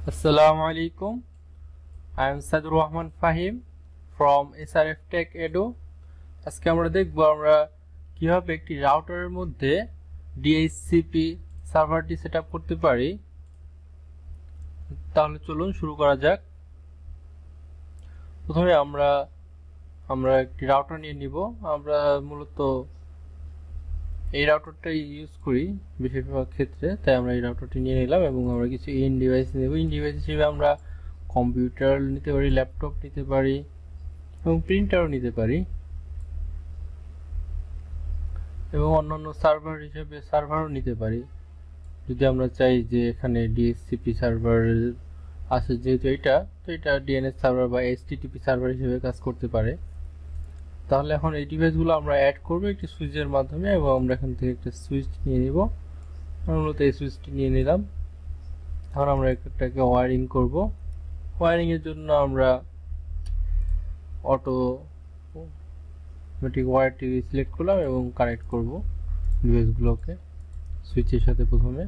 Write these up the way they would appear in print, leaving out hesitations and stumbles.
Assalamu alaikum. I am Sadur Rahman Fahim from SRF Tech Edu. আজকে আমরা দেখব আমরা কিভাবে একটি রাউটারের মধ্যে DHCP সার্ভারটি সেটআপ করতে পারি। তাহলে চলুন শুরু করা যাক। প্রথমে আমরা একটি রাউটার নিয়ে নিব। আমরা মূলত এই রাউটারটাই ইউজ করি বেশিরভাগ ক্ষেত্রে, তাই আমরা এই রাউটারটি নিয়ে নিলাম এবং আমরা কিছু ইন ডিভাইস নেব। ইন ডিভাইস হিসেবে আমরা কম্পিউটার নিতে পারি, ল্যাপটপ নিতে পারি এবং প্রিন্টারও নিতে পারি এবং অন্যান্য সার্ভার হিসেবে সার্ভারও নিতে পারি যদি আমরা চাই যে এখানে DHCP সার্ভার আছে। যেহেতু এটা DNS সার্ভার বা HTTP সার্ভার হিসেবে কাজ করতে পারে। তাহলে এখন এই ডিভাইসগুলো আমরা অ্যাড করব একটি সুইচের মাধ্যমে এবং আমরা এখান থেকে একটা সুইচ নিয়ে নিব। মূলত এই সুইচটি নিয়ে নিলাম। এখন আমরা এটাকে ওয়্যারিং করব। ওয়্যারিং এর জন্য আমরা অটোমেটিক ওয়্যারটি সিলেক্ট করলাম এবং কানেক্ট করব ডিভাইসগুলোকে সুইচের সাথে প্রথমে,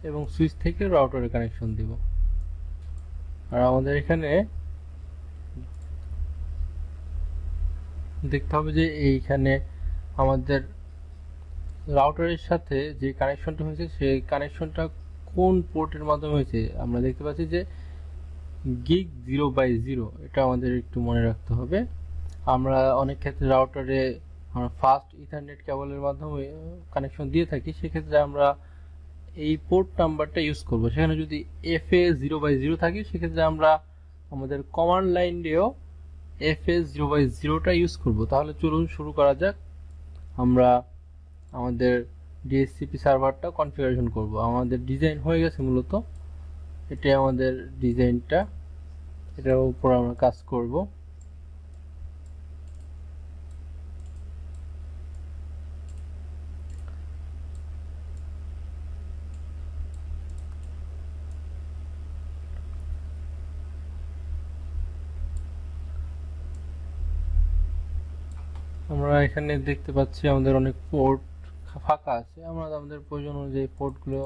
এবং সুইচ থেকে রাউটারে কানেকশন দিব। আর আমাদের এখানে দেখতে হবে যে এইখানে আমাদের রাউটারের সাথে যে কানেকশনটা হয়েছে সেই কানেকশনটা কোন পোর্টের মাধ্যমে হয়েছে। আমরা দেখতে পাচ্ছি যে গিগ 0/0, এটা আমাদের একটু মনে রাখতে হবে। আমরা অনেক ক্ষেত্রে রাউটারে আমরা ফাস্ট ইথারনেট কেবলের মাধ্যমে কানেকশন দিয়ে থাকি, সেক্ষেত্রে আমরা এই পোর্ট নাম্বারটা ইউজ করব। সেখানে যদি FA 0/0 থাকে সেক্ষেত্রে আমরা আমাদের কমান্ড লাইন দিয়েও FA 0/0টা ইউজ করব। তাহলে চলুন শুরু করা যাক। আমরা আমাদের DHCP সার্ভারটা কনফিগারেশন করব। আমাদের ডিজাইন হয়ে গেছে, মূলত এটাই আমাদের ডিজাইনটা, এটার উপর আমরা কাজ করব। আমরা এখানে দেখতে পাচ্ছি আমাদের অনেক পোর্ট ফাঁকা আছে। আমরা আমাদের প্রয়োজন অনুযায়ী পোর্টগুলো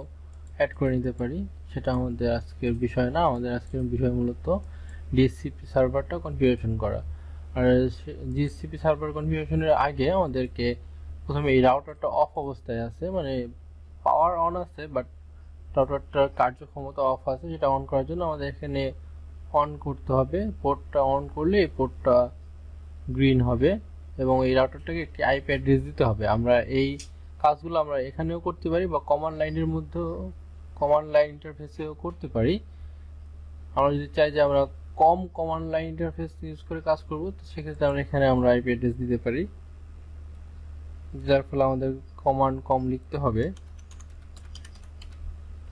অ্যাড করে নিতে পারি। সেটা আমাদের আজকের বিষয় না। আমাদের আজকের বিষয় মূলত DHCP সার্ভারটা কনফিগারেশন করা। আর DHCP সার্ভার কনফিগারেশনের আগে আমাদেরকে প্রথমে এই রাউটারটা অফ অবস্থায় আছে, মানে পাওয়ার অন আছে বাট রাউটারটার কার্যক্ষমতা অফ আছে। সেটা অন করার জন্য আমাদের এখানে অন করতে হবে। পোর্টটা অন করলে এই পোর্টটা গ্রিন হবে এবং এই রাউটারটাকে একটি IP অ্যাড্রেস দিতে হবে। আমরা এই কাজগুলো আমরা এখানেও করতে পারি বা কমান্ড লাইনের মধ্যে কমান্ড লাইন ইন্টারফেসেও করতে পারি। আমরা যদি চাই যে আমরা কম কমান্ড লাইন ইন্টারফেস ইউজ করে কাজ করব, তো সেক্ষেত্রে আমরা এখানে IP অ্যাড্রেস দিতে পারি, যার ফলে আমাদের কমান্ড কম লিখতে হবে।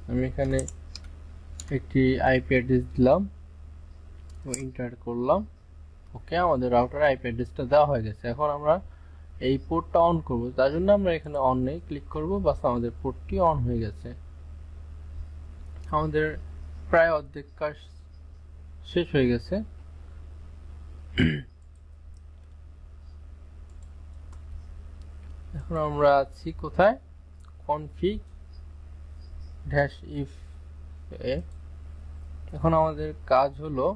আমি এখানে একটি IP অ্যাড্রেস দিলাম এবং এন্টার করলাম। ওকে, আমাদের রাউটার IP অ্যাড্রেসটা দেওয়া হয়ে গেছে। এখন আমরা এই পোর্টটা অন করব, তার জন্য আমরা এখানে অন নেই ক্লিক করব। বাস, আমাদের পোর্টটি অন হয়ে গেছে। আমাদের প্রায় অর্ধেক কাজ শেষ হয়ে গেছে। এখন আমরা আছি কোথায়? config-if এ। এখন আমাদের কাজ হলো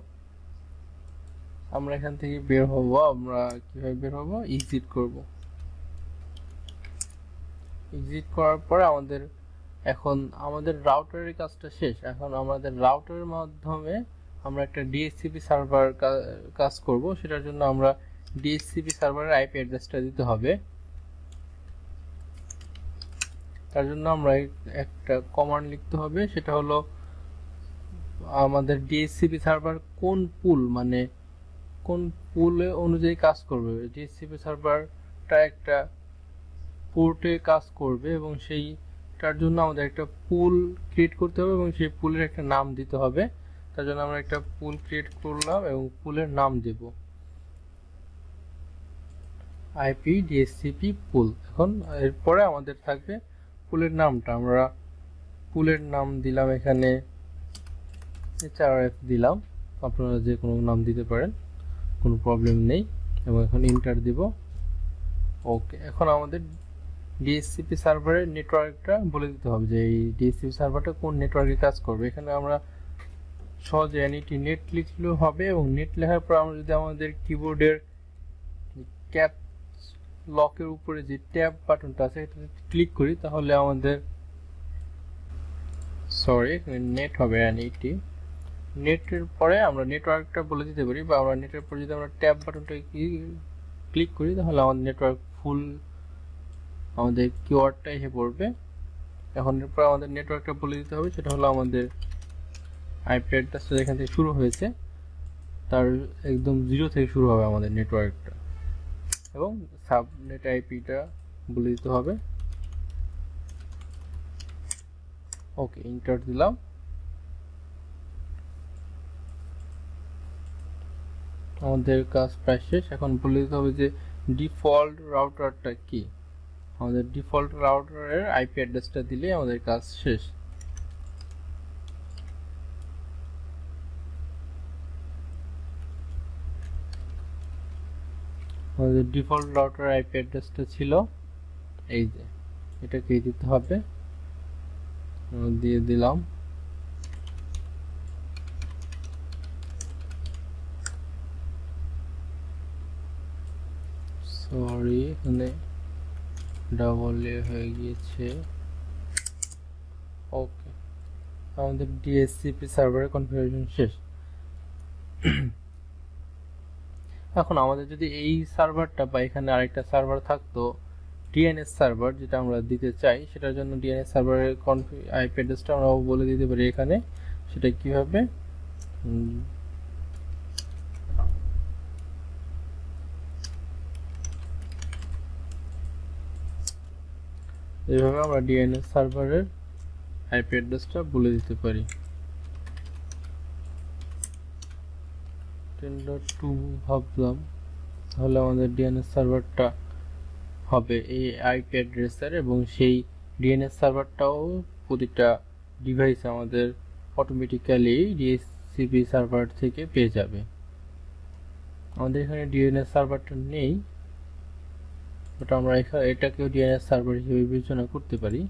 আমরা এখান থেকে বের হব। আমরা কিভাবে বের হব? এক্সিট করব। এক্সিট করার পরে এখন আমাদের রাউটারের কাজটা শেষ। এখন আমাদের রাউটারের মাধ্যমে আমরা একটা DHCP সার্ভার কাজ করব। সেটার জন্য আমরা DHCP সার্ভারের IP অ্যাড্রেসটা দিতে হবে। তার জন্য আমরা একটা কমান্ড লিখতে হবে, সেটা হলো আমাদের DHCP সার্ভার কোন পুল, মানে কোন পুলে অনুযায়ী কাজ করবে। DHCP সার্ভারটা একটা পোর্টে কাজ করবে এবং সেইটার জন্য আমাদের একটা পুল ক্রিয়েট করতে হবে এবং সেই পুলের একটা নাম দিতে হবে। তার জন্য আমরা একটা পুল ক্রিয়েট করলাম এবং পুলের নাম দেব IP DHCP পুল। এখন এরপরে আমাদের থাকবে পুলের নামটা। আমরা পুলের নাম দিলাম এখানে SRF দিলাম, আপনারা যে কোনো নাম দিতে পারেন, কোনো প্রবলেম নেই। এবং এখন এন্টার দিব। ওকে, এখন আমাদের DHCP সার্ভারের নেটওয়ার্কটা বলে দিতে হবে যে এই DHCP সার্ভারটা কোন নেটওয়ার্কে কাজ করবে। এখানে আমরা সহজে এনইটি নেট লিখলেও হবে, এবং নেট লেখার পর আমরা যদি আমাদের কিবোর্ডের ক্যাপ লকের উপরে যে ট্যাব বাটনটা আছে এটাতে ক্লিক করি, তাহলে আমাদের নেট হবে এনইটি। নেটের পরে আমরা নেটওয়ার্কটা বলে দিতে পারি, বা আমরা নেটের পরে যদি আমরা ট্যাব বাটনটা ক্লিক করি তাহলে আমাদের নেটওয়ার্ক ফুল আমাদের কিওয়ার্ডটা এসে পড়বে। এখন এরপর আমাদের নেটওয়ার্কটা বলে দিতে হবে, সেটা হলো আমাদের আইপি অ্যাড্রেসটা যেখান থেকে শুরু হয়েছে তার একদম 0 থেকে শুরু হবে আমাদের নেটওয়ার্কটা, এবং সাবনেট আইপিটা বলে দিতে হবে। ওকে, এন্টার দিলাম। আমাদের কাজ প্রায় শেষ। এখন বলে দিতে হবে যে ডিফল্ট রাউটারটা কি। আমাদের ডিফল্ট রাউটারের আইপি অ্যাড্রেসটা দিলে আমাদের কাজ শেষ। আমাদের ডিফল্ট রাউটার আইপি অ্যাড্রেসটা ছিল এই যে, এটাকে দিতে হবে, দিয়ে দিলাম। সরি, এখানে ডাবল এ হয়ে গিয়েছে। ওকে, আমাদের ডিএসসিপি সার্ভারের কনফিগারেশন শেষ। এখন আমাদের যদি এই সার্ভারটা বা এখানে আরেকটা সার্ভার থাকতো ডিএনএস সার্ভার, যেটা আমরা দিতে চাই, সেটার জন্য ডিএনএস সার্ভারের আইপি অ্যাড্রেসটা আমরা বলে দিতে পারি এখানে। সেটা কিভাবে, এইভাবে আমরা ডিএনএস সার্ভারের আইপি অ্যাড্রেসটা বলে দিতে পারি। 10.2 ভাবলাম, তাহলে আমাদের ডিএনএস সার্ভারটা হবে এই আইপি অ্যাড্রেসের, এবং সেই ডিএনএস সার্ভারটাও প্রতিটা ডিভাইস আমাদের অটোমেটিক্যালি ডিএসসিপি সার্ভার থেকে পেয়ে যাবে। আমাদের এখানে ডিএনএস সার্ভারটা নেই, বাট আমরা এটাকেও ডিএনএস সার্ভার হিসেবে বিবেচনা করতে পারি।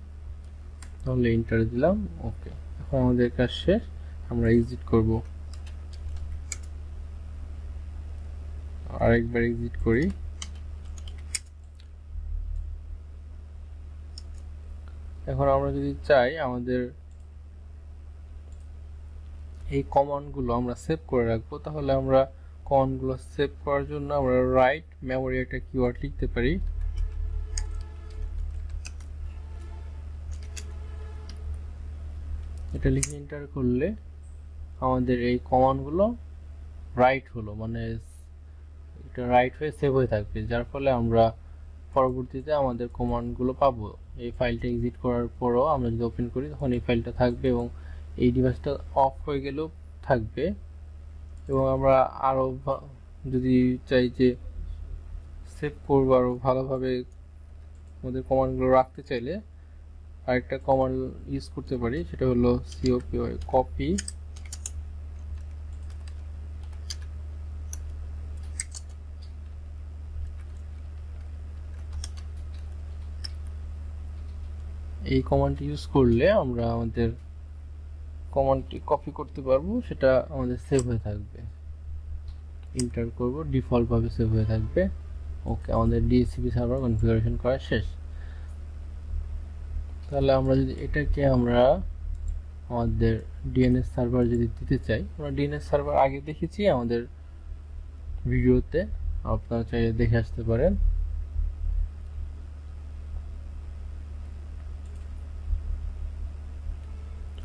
তাহলে এন্টার দিলাম। ওকে, এখন আমাদের কাজ শেষ। আমরা এক্সিট করব, আরেকবার এক্সিট করি। এখন আমরা যদি চাই আমাদের এই কমান্ডগুলো আমরা সেভ করে রাখবো, তাহলে আমরা কমান্ডগুলো সেভ করার জন্য আমরা রাইট মেমোরি একটা কিওয়ার্ড লিখতে পারি। এটা লিখে এন্টার করলে আমাদের এই কমান্ডগুলো রাইট হলো, মানে এটা রাইট হয়ে সেভ হয়ে থাকবে, যার ফলে আমরা পরবর্তীতে আমাদের কমান্ডগুলো পাবো। এই ফাইলটা এক্সিট করার পরও আমরা যদি ওপেন করি তখন এই ফাইলটা থাকবে, এবং এই ডিভাইসটা অফ হয়ে গেলেও থাকবে। এবং আমরা আরও যদি চাই যে সেভ করবো আরও ভালোভাবে আমাদের কমান্ডগুলো রাখতে চাইলে আরেকটা কমান্ড ইউজ করতে পারি, সেটা হলো কপি এই কমান্ডটি ইউজ করলে আমরা আমাদের কমান্ডটি কপি করতে পারবো, সেটা আমাদের সেভ হয়ে থাকবে। এন্টার করব, ডিফল্ট ভাবে সেভ হয়ে থাকবে। ওকে, আমাদের ডিএসসিপি সার্ভার কনফিগারেশন করা শেষ। তাহলে আমরা যদি এটাকে আমরা আমাদের ডিএনএস সার্ভার যদি দিতে চাই, আমরা ডিএনএস সার্ভার আগে দেখেছি আমাদের ভিডিওতে, আপনারা চাইলে দেখে আসতে পারেন।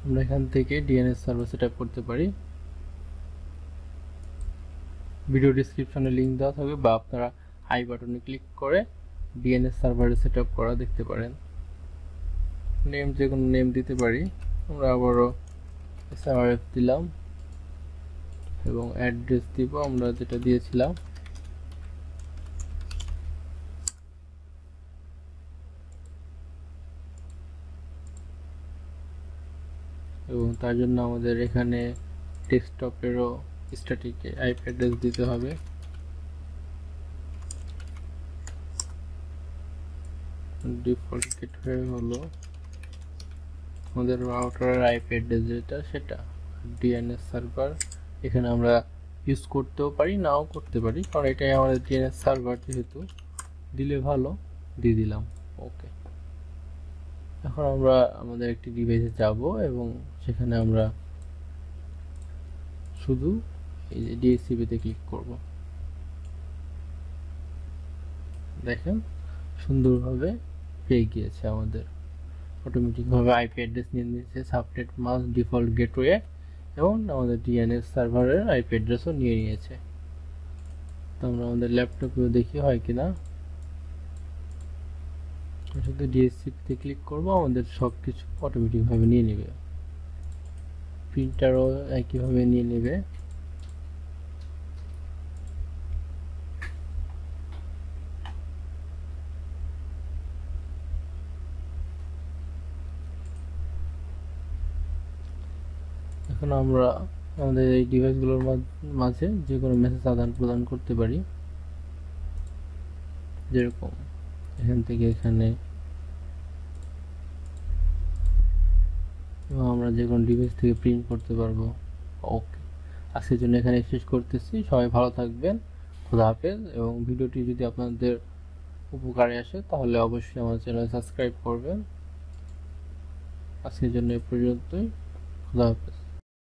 আমরা এখান থেকে ডিএনএস সার্ভার সেটআপ করতে পারি। ভিডিও ডেসক্রিপশনে লিংক দেওয়া থাকবে, বা আপনারা আই বাটনে ক্লিক করে ডিএনএস সার্ভারে সেটআপ করা দেখতে পারেন। নেম যে কোনো নেম দিতে পারি, আমরা আবারও SRF দিলাম এবং অ্যাড্রেস দিব আমরা যেটা দিয়েছিলাম। এবং তার জন্য আমাদের এখানে ডেস্কটপেরও স্ট্যাটিক আইপি অ্যাড্রেস দিতে হবে। ডিফল্ট গেটওয়ে হলো আমাদের রাউটারের আইপি অ্যাড্রেস যেটা, সেটা ডিএনএস সার্ভার এখানে আমরা ইউজ করতেও পারি নাও করতে পারি, কারণ এটাই আমাদের ডিএনএস সার্ভার, যেহেতু দিলে ভালো, দিয়ে দিলাম। ওকে, এখন আমরা আমাদের একটি ডিভাইসে যাব এবং সেখানে আমরা শুধু এই যে DHCP তে ক্লিক করব। দেখেন সুন্দরভাবে পেয়ে গিয়েছে, আমাদের অটোমেটিকভাবে আইপি অ্যাড্রেস নিয়ে নিয়েছে, সাবনেট মাস্ক, ডিফল্ট গেটওয়ে এবং আমাদের ডিএনএস সার্ভারের আইপি অ্যাড্রেসও নিয়ে নিয়েছে। তো আমরা আমাদের ল্যাপটপেও দেখি হয় কিনা। শুধু DHCP তে ক্লিক করব, আমাদের সব কিছু অটোমেটিকভাবে নিয়ে নেবে। প্রিন্টারও একইভাবে নিয়ে নেবে। এখন আমরা আমাদের এই ডিভাইসগুলোর মাঝে যে কোনো মেসেজ আদান প্রদান করতে পারি, যেরকম এখান থেকে এখানে, এবং আমরা যে কোনো ডিভাইস থেকে প্রিন্ট করতে পারবো। ওকে, আজকের জন্য এখানে শেষ করতেছি। সবাই ভালো থাকবেন, খোদা হাফেজ। এবং ভিডিওটি যদি আপনাদের উপকারে আসে তাহলে অবশ্যই আমার চ্যানেল সাবস্ক্রাইব করবেন। আজকের জন্য এ পর্যন্তই, খোদা হাফেজ।